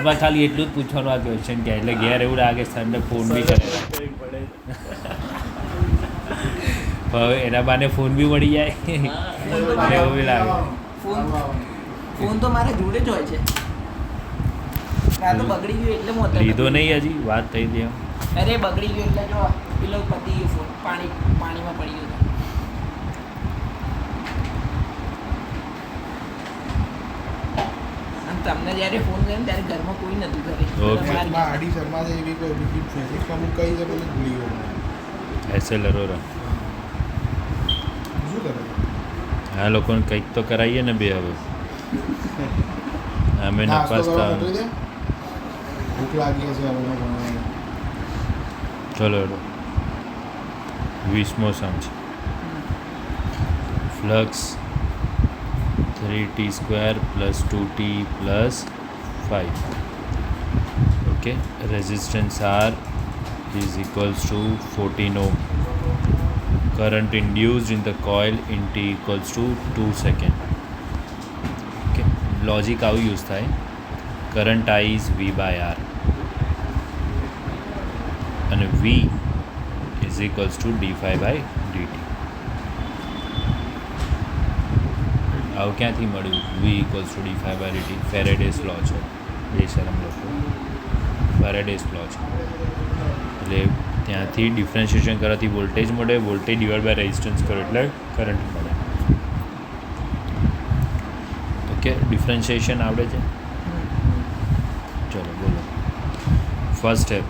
બસ ખાલી એટલું જ પૂછવાનું આ ક્વેશ્ચન કે એટલે ઘેર એવું લાગે તમને ફોન બી કરે હવે એના બાને ફોન બી મળી જાય અને એવું બી લાગે ફોન તો મારે જોડે જ હોય છે. આ તો બગડી ગયું એટલે મોતો લીધો નહીં હજી વાત થઈ હતી એમ. અરે બગડી ગયું એટલે જો પેલો પતી ગયું ફોન પાણીમાં પડી ગયો. તમને જ્યારે ફોન કર્યો ત્યારે ઘરમાં કોઈ નતું ઘરે. આડી શર્મા છે એવી કોઈ ડિફિટ ફિઝિક્સ અમુક કઈ છે બધું ભૂલી ગયો. એસે લરોરા શું કરે આ લોકોને કંઈક તો કરાવીએ ને બે હવે અમે નપાસતા ભૂખ લાગી છે હવે ચલો 20મો સમ છે flux 3t² plus 2t plus 5 okay resistance R is equals to 14 ohm current induced in the coil in t equals to 2 second okay logic how use થાય current I is V by R and V is equals to d∅ by dt આવું ક્યાંથી મળ્યું V equals to d∅ by dt ફેરેડેસ લો છે એ શરમ લોકો ફેરેડેસ લો છે એટલે ત્યાંથી ડિફરન્શિએશન કરવાથી વોલ્ટેજ મળે વોલ્ટેજ ડિવાઇડ બાય રેઝિસ્ટન્સ કરો એટલે કરંટ મળે ઓકે ડિફરન્શિએશન આવડે છે ચલો બોલો first step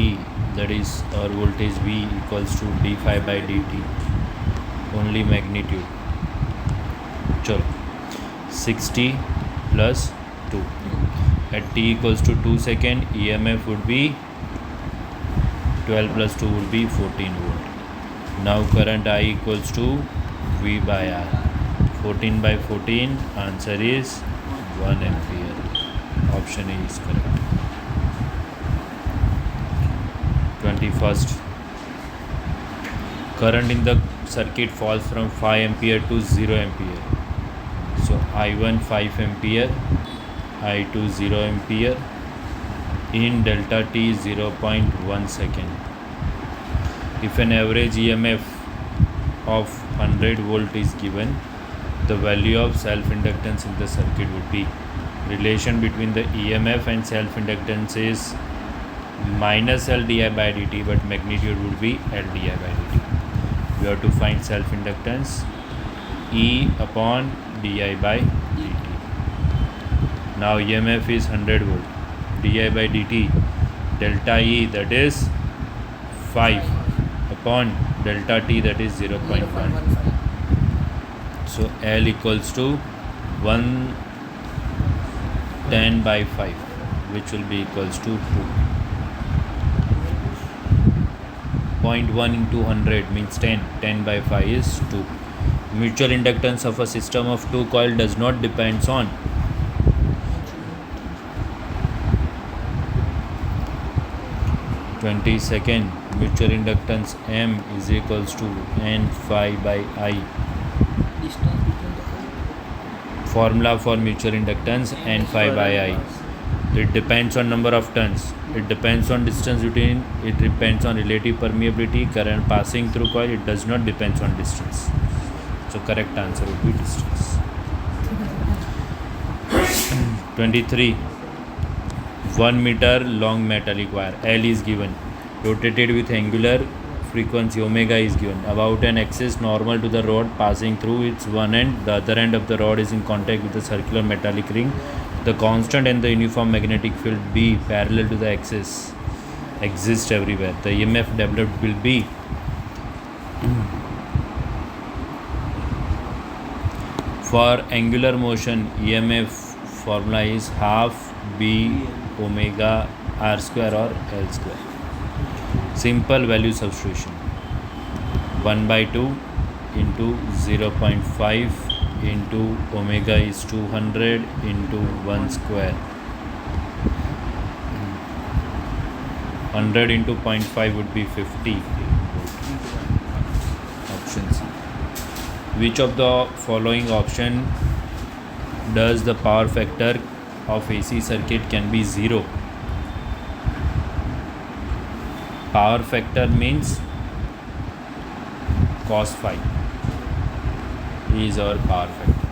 E that is our voltage V equals to d∅ by dt only magnitude चलो 60 plus 2 at t equals to 2 second EMF would be 12 plus 2 would be 14 volt. Now current I equals to V by R 14 by 14 answer is 1 ampere. Option A is correct. 21st current in the circuit falls from 5 ampere to 0 ampere. So I1 5 ampere, I2 0 ampere in delta t 0.1 second. If an average EMF of 100 volt is given, the value of self-inductance in the circuit would be. Relation between the EMF and self-inductance is minus L di by dt, but magnitude would be L di by dt. We have to find self-inductance E upon di by dt. Now EMF is 100 volt, di by dt delta E that is 5 upon delta t that is 0.1. So L equals to 110 by 5 which will be equals to 2. 0.1 into 100 means 10. 10 by 5 is 2. Mutual inductance of a system of two coil does not depends on 22nd mutual inductance M is equals to N phi by I. Formula for mutual inductance N phi by I. It depends on number of turns. It depends on distance between. It depends on relative permeability, current passing through coil. It does not depends on distance. So correct answer would be distance. 23. 1 meter long metallic wire L is given, rotated with angular frequency omega is given, about an axis normal to the rod passing through its one end. The other end of the rod is in contact with the circular metallic ring. The constant and the uniform magnetic field B parallel to the axis exist everywhere. The EMF developed will be for angular motion EMF formula is half B omega R square or L square. Simple value substitution 1 by 2 into 0.5 into omega is 200 into 1 square. 100 into 0.5 would be 50. Option C. Which of the following option does the power factor of AC circuit can be 0. Power factor means cos phi is our power factor.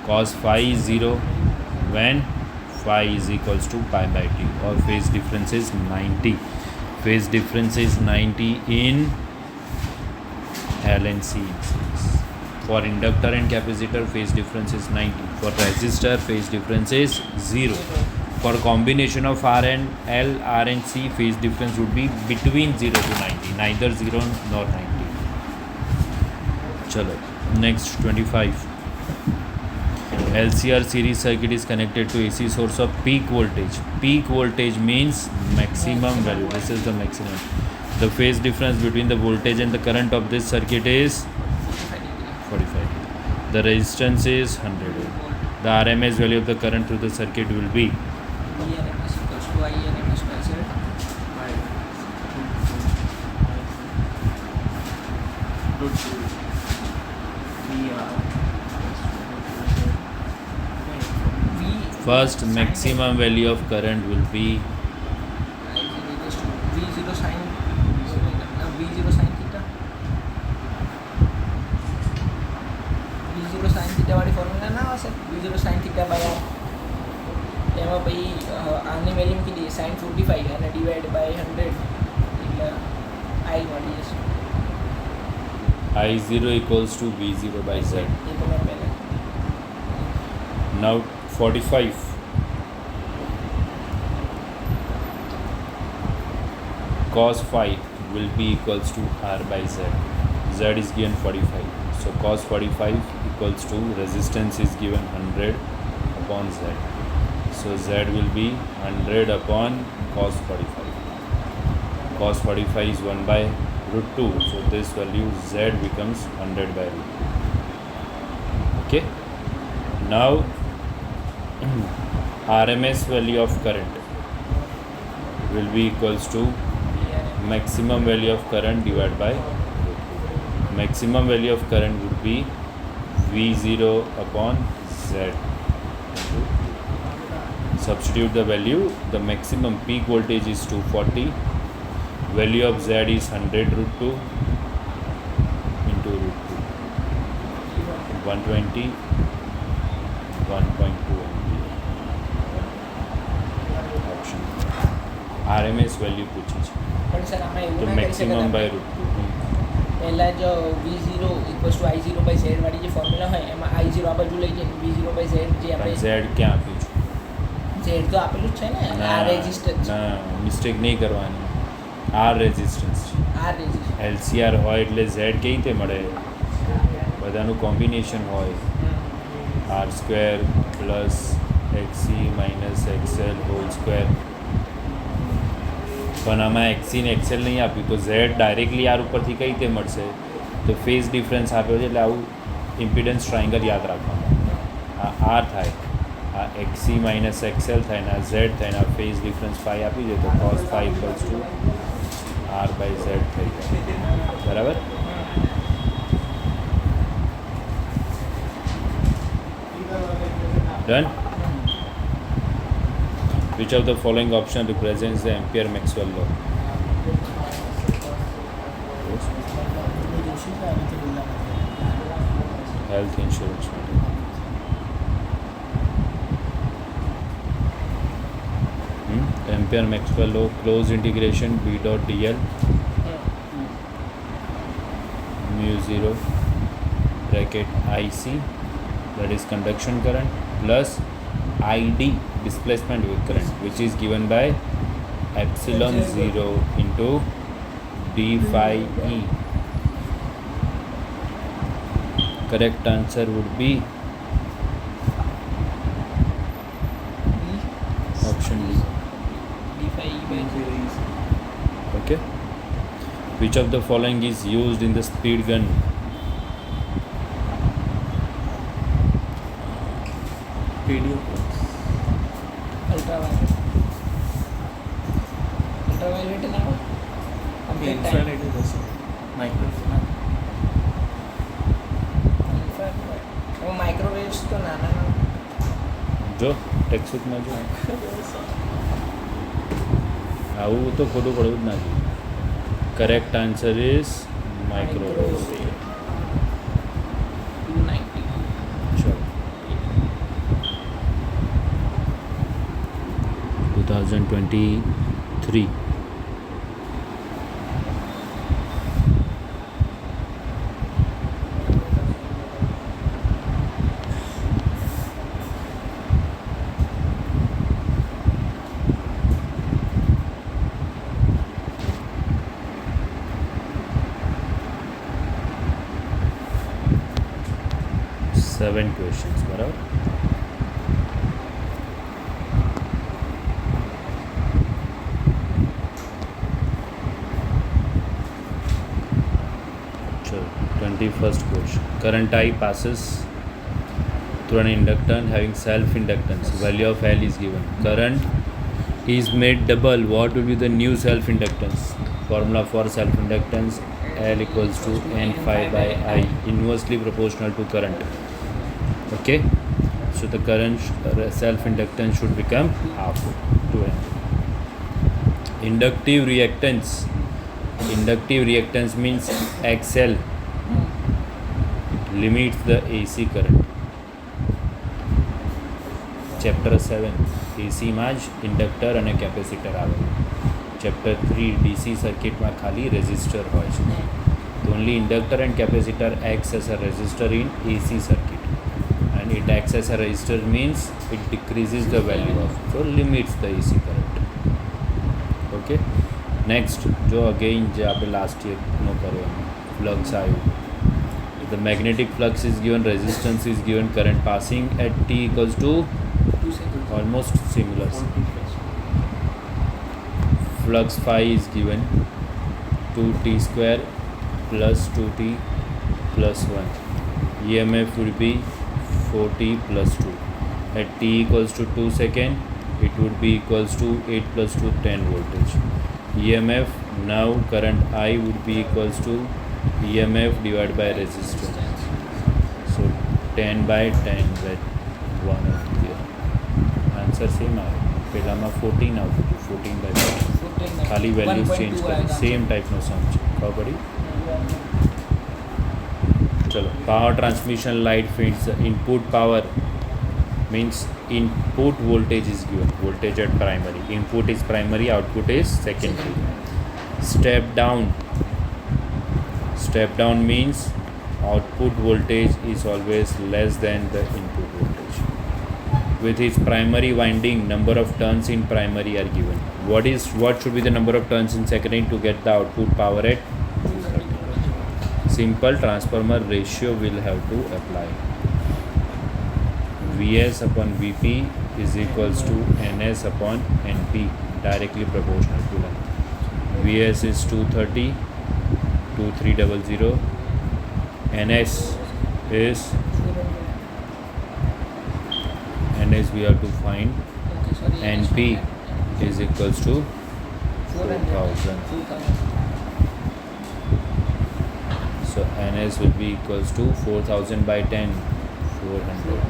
Cos phi is 0 when phi is equals to pi by t, or phase difference is 90. Phase difference is 90 in L and C series. For inductor and capacitor, phase difference is 90. For resistor, phase difference is 0. For combination of R and L, R and C, phase difference would be between 0 to 90, neither 0 nor 90. Chalo, next 25. LCR series circuit is connected to AC source of peak voltage. Peak voltage means maximum value. This is the maximum. The phase difference between the voltage and the current of this circuit is 45. The resistance is 100 ohm. The RMS value of the current through the circuit will be VRMS equals to IRMS by Z. first maximum value of current will be V0 sin V0 sin theta. V0 sin theta वाली formula ना sir, V0 sin theta by R. એમાં પછી આની value મૂકી દઈએ sin 45 અને divide by 100 એટલે I મળી જશે. I0 equals to V0 by Z. એ તો મેં પહેલા Now 45. Cos phi will be equals to R by Z. Z is given 45. So cos 45 equals to resistance is given 100 upon Z. So Z will be 100 upon cos 45. Cos 45 is 1 by root 2. So this value Z becomes 100 by root 2. Okay. Now RMS value of current will be equals to maximum value of current divided by root 2. Maximum value of current would be V0 upon Z. Substitute the value. The maximum peak voltage is 240. Value of Z is 100 root 2 into root 2. 120. 1.2 ampere. Option. RMS value પૂછી છે. પણ sir આમાં એવું તો ના કરી maximum by શકાય. root 2. પહેલા જો V0 equals to I0 by Z વાળી જે ફોર્મ્યુલા હોય એમાં I0 આ બાજુ લઈ જઈને V0 બાય Z જે આપણે Z ક્યાં આપ્યું છે? Z તો આપેલું જ છે ને, આ રેઝિસ્ટન્સ ના, મિસ્ટેક નહીં કરવાની. R રેઝિસ્ટન્સ છે. આ રેઝિસ્ટન્સ LCR હોય એટલે Z કેવી રીતે મળે? બધાનું કોમ્બિનેશન હોય. R² plus XC minus XL whole square. પણ આમાં XC ને XL નહીં આપ્યું તો Z ડાયરેક્ટલી આર ઉપરથી કઈ રીતે મળશે? તો ફેઝ ડિફરન્સ આપ્યો છે એટલે આવું ઇમ્પિડન્સ ટ્રાયંગલ યાદ રાખવાનું. આ R થાય, આ XC માઇનસ XL થાય ને આ Z થાય ને આ ફેઝ ડિફરન્સ ફાઈ આપી દે તો cos phi equals to R by Z થઈ જાય. બરાબર? Done? Which of the following option represents the Ampere-Maxwell law? Health insurance. Ampere-Maxwell law, closed integration B dot dl mu 0 bracket IC, that is conduction current, plus ID displacement wave current, which is given by epsilon 0 into d phi e. Correct answer would be option B. Okay. Which of the following is used in the speed gun? Radio. Ultraviolet ના હોય Infrared is microwave. Microwaves તો નાના જો text બુકમાં જો આવું તો ખોટું પડવું જ ના જોઈએ. Correct answer is microwave. 290. ચલો 2023. सेवन क्वेश्चंस बराबर. चलो 21st question. Current I passes through an inductor having self inductance. Value of L is given. Current is made double. What will be the new self inductance? Formula for self inductance: L equals to N phi by I, inversely proportional to current. Okay, so the current self inductance should become half to N. Inductive reactance means XL limits the AC current. Chapter 7 AC માં જ inductor અને capacitor આવે. Chapter 3 DC સર્કિટમાં ખાલી resistor હોય છે. So only inductor and capacitor acts as a resistor in AC circuit. It acts as a resistor means it decreases the value of, so limits the AC current. Okay, next जो again जो आप last year no करो flux आयु, the magnetic flux is given, resistance is given, current passing at t equals to 2 seconds. almost similar. Flux phi is given 2t square plus 2t plus 1. EMF would be 4t plus 2. At t equals to 2 second, it would be equals to 8 plus 2, 10 voltage. EMF, now current I would be equals to EMF divided by resistance. So 10 by 10 with 1 here. Answer same આવે. પહેલામાં 14 આવતું હતું, 14 by 14. ખાલી values change કરી, same ટાઈપનો સમ છે. ખબર પડી? चलो power transmission light feeds input power means input voltage is given, voltage at primary, input is primary, output is secondary. Step down means output voltage is always less than the input voltage. With its primary winding, number of turns in primary are given. What should be the number of turns in secondary to get the output power at? Simple transformer ratio will have to apply. Vs upon Vp is equals to Ns upon Np, directly proportional to length. Vs is 230, 2300. Ns is we have to find. Np is equals to 4000. So Ns will be equals to 4000 by 10, 400.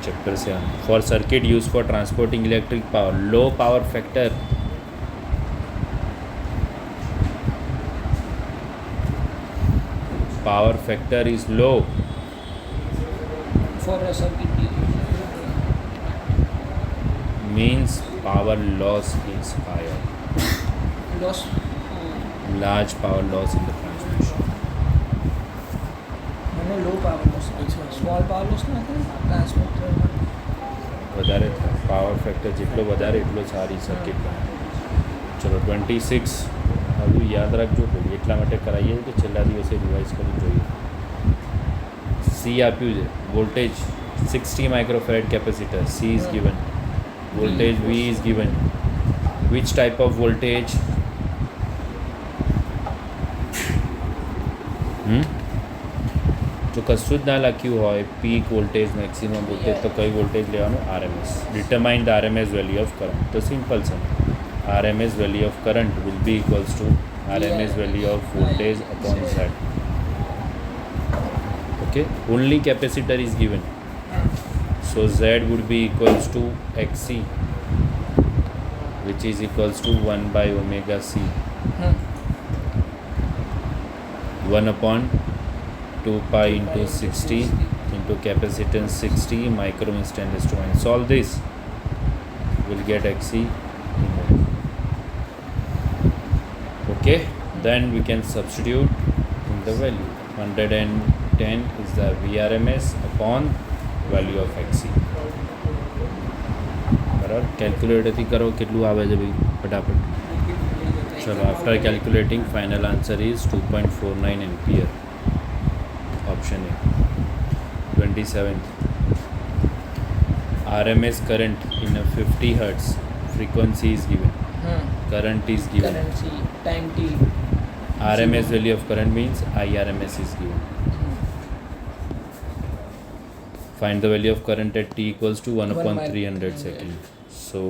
Chapter 7. For circuit used for transporting electric power, low power factor. Power factor is low. For a circuit Means power loss is higher. loss. Large power loss in the transmission. મને low power loss, small power loss ના થાય ટ્રાન્સફોર્મરમાં. વધારે power factor જેટલો વધારે એટલો સારી circuit બને. ચલો 26 હવે યાદ રાખજો ભાઈ, એટલા માટે કરાવીએ કે છેલ્લા દિવસે રિવાઇઝ કરી જોઈએ. સી આપ્યું છે, voltage 60 microfarad capacitor, C is given, voltage V is given. Which type of voltage? જો કશું જ ના લખ્યું હોય, પીક વોલ્ટેજ, મેક્સિમમ વોલ્ટેજ, તો કઈ વોલ્ટેજ લેવાનું? RMS. Determine the RMS value of current. તો સિમ્પલ છે, RMS value of current will be equals to RMS value of voltage upon Z. Okay, only capacitor is given. So Z would be equals to XC, which is equals to 1 by omega C. 1 upon 2 pi into 60 into capacitance 60 micrometer stainless to 1. Solve this, we'll get XC in there. Okay, then we can substitute in the value. 110 is the VRMS upon value of XC. बराबर calculate थी करो कितलू आवे છે ભાઈ फटाफट. चलो after calculating final answer is 2.49 ampere. Option A. 27th, RMS current in a 50 hertz frequency is given. Current is given. Currency, time t. RMS value of current means IRMS is given. Find the value of current at t equals to 1 upon 300 second. So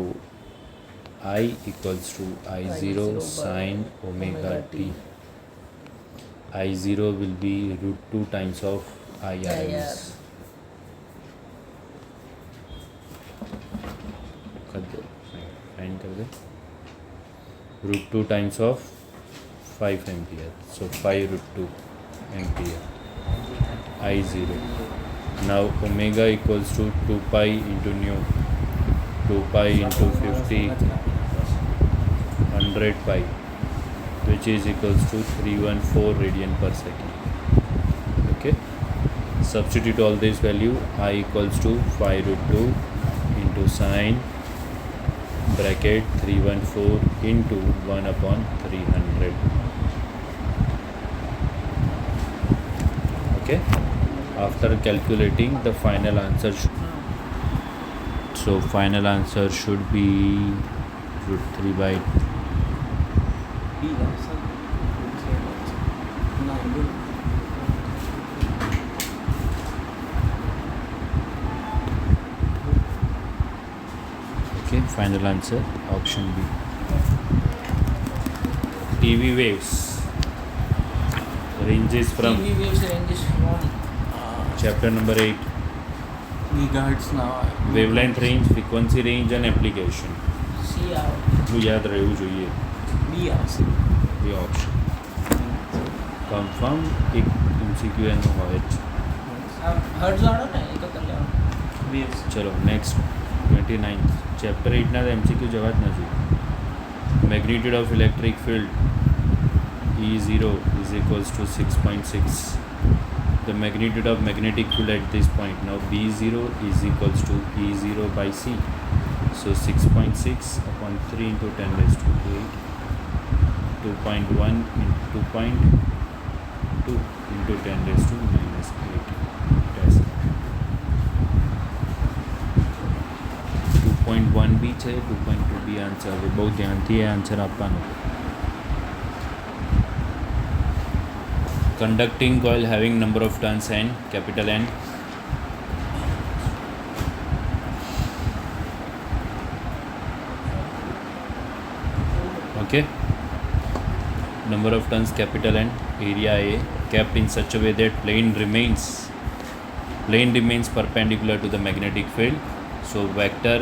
I equals to I0 sine omega t. I0 will be root 2 times of IRMS. कर दो, find कर दो. root 2 times of 5 ampere. So 5 root 2 ampere. I0. Now omega equals to 2 pi into nu. 2 pi into 50, 100 pi, which is equals to 314 radian per second. Okay. Substitute all this value. I equals to 5 root 2 into sine bracket 314 into 1 upon 300. Okay. After calculating the final answer, so final answer should be root 3 by okay. Final answer option B. TV waves ranges from TV waves ranges from chapter number 8. gigahertz now. Wavelength range, frequency range and application. C out. એટલું યાદ રહેવું જોઈએ. B આવશે. એ option confirm એક MCQ એનો હોય જ. Hertz વાળો ને એ તો કરી લેવાનો. Waves. ચલો નેક્સ્ટ 29th ચેપ્ટર 8ના MCQ જવા જ ન જોઈએ. Magnitude of electric field E0 is equals to 6.6. The magnitude of magnetic field at this point. Now B0 is equals to E0 by C. So 6.6 upon 3 into 10 raised to 8. 2.1 into 2.2 into 10 raised to minus 8. Test. 2.1 भी છે 2.2 भी answer है. बहुत ध्यानથી એ answer આપવાનો. Conducting coil having number of turns n, capital N. Okay. Number of turns capital N, area A, kept in such a way that plane remains perpendicular to the magnetic field. So vector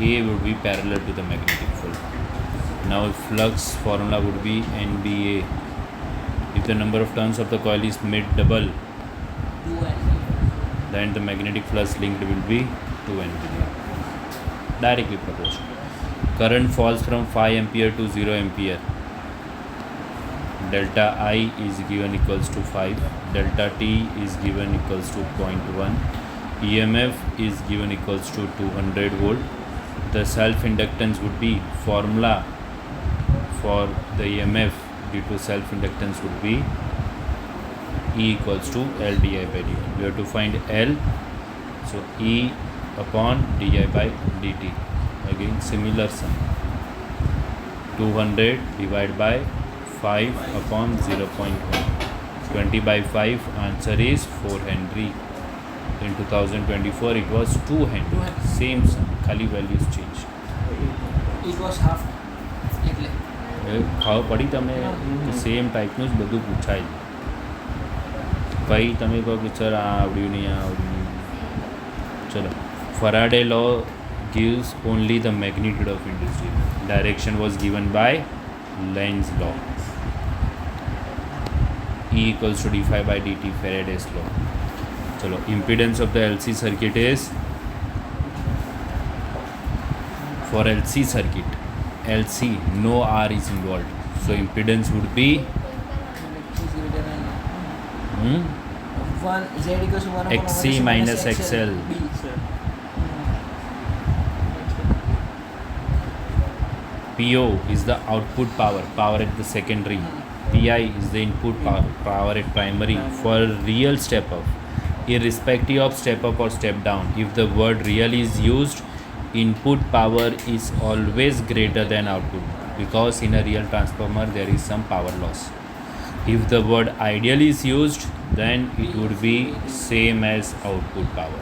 A would be parallel to the magnetic field. Now flux formula would be NBA. If the number of turns of the coil is made double, 2 then the magnetic flux linked will be 2 NBA. Directly proportional. Current falls from 5 ampere to 0 ampere. Delta I is given equals to 5. Delta T is given equals to 0.1. EMF is given equals to 200 volt. The self-inductance would be formula for the EMF due to self-inductance would be E equals to L di by dt. We have to find L, so E upon di by dt. Again similar sum. 200 divided by 5 upon 0.1. 20 by 5 answer is 4 Henry. In 2024 it was 2 Henry. Same sum, खाली values changed. It was half. એટલે ખાવ પડી તમે same ટાઈપનું જ બધું પૂછાય. ભાઈ તમે કહો કે સર આ આવડ્યું નહીં આ આવડ્યું નહીં. ચલો Faraday law gives only the magnitude of induced EMF. Direction was given by Lenz's law. E equals to d phi by dt, Faraday's law. Chalo, impedance of the LC circuit is, for LC circuit, LC, no R is involved. So impedance would be One Z equals to 1 XC minus XL. B. PO is the output power, power at the secondary. PI is the input power, power at primary. For real step up, irrespective of step up or step down, if the word real is used, input power is always greater than output, because in a real transformer there is some power loss. If the word ideal is used, then it would be same as output power.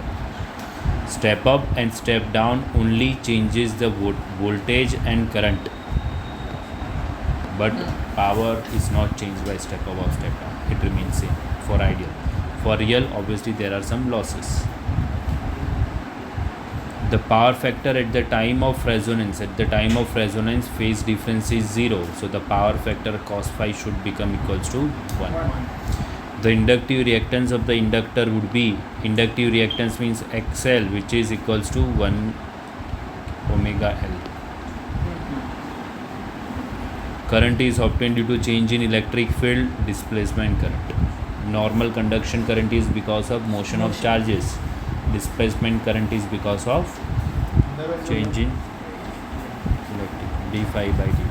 Step up and step down only changes the voltage and current, but power is not changed by step up or step down. It remains same for ideal. For real, obviously there are some losses. The power factor at the time of resonance, phase difference is 0, so the power factor cos phi should become equals to 1. The inductive reactance of the inductor would be, inductive reactance means XL, which is equals to 1 omega L. Current is obtained due to change in electric field, displacement current. Normal conduction current is because of motion of charges. Displacement current is because of change in electric, d phi by dt.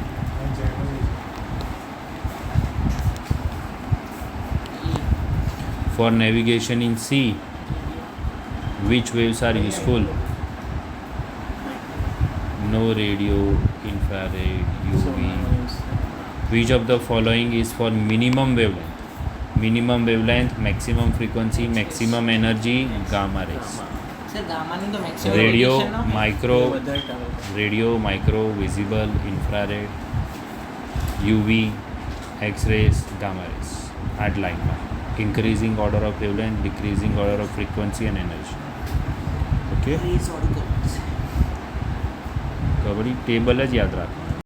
For navigation in sea, which waves are useful? No radio, infrared, UV. Which of the following is for minimum wavelength? Minimum wavelength, maximum frequency, maximum energy, gamma rays. Sir, gamma means the maximum Radio, radiation, no? micro, visible, infrared, UV, X-rays, gamma rays. Add line bar. Increasing order of wavelength, decreasing order of frequency and energy. Okay. Rays or currents. Kabaddi table है याद रखना.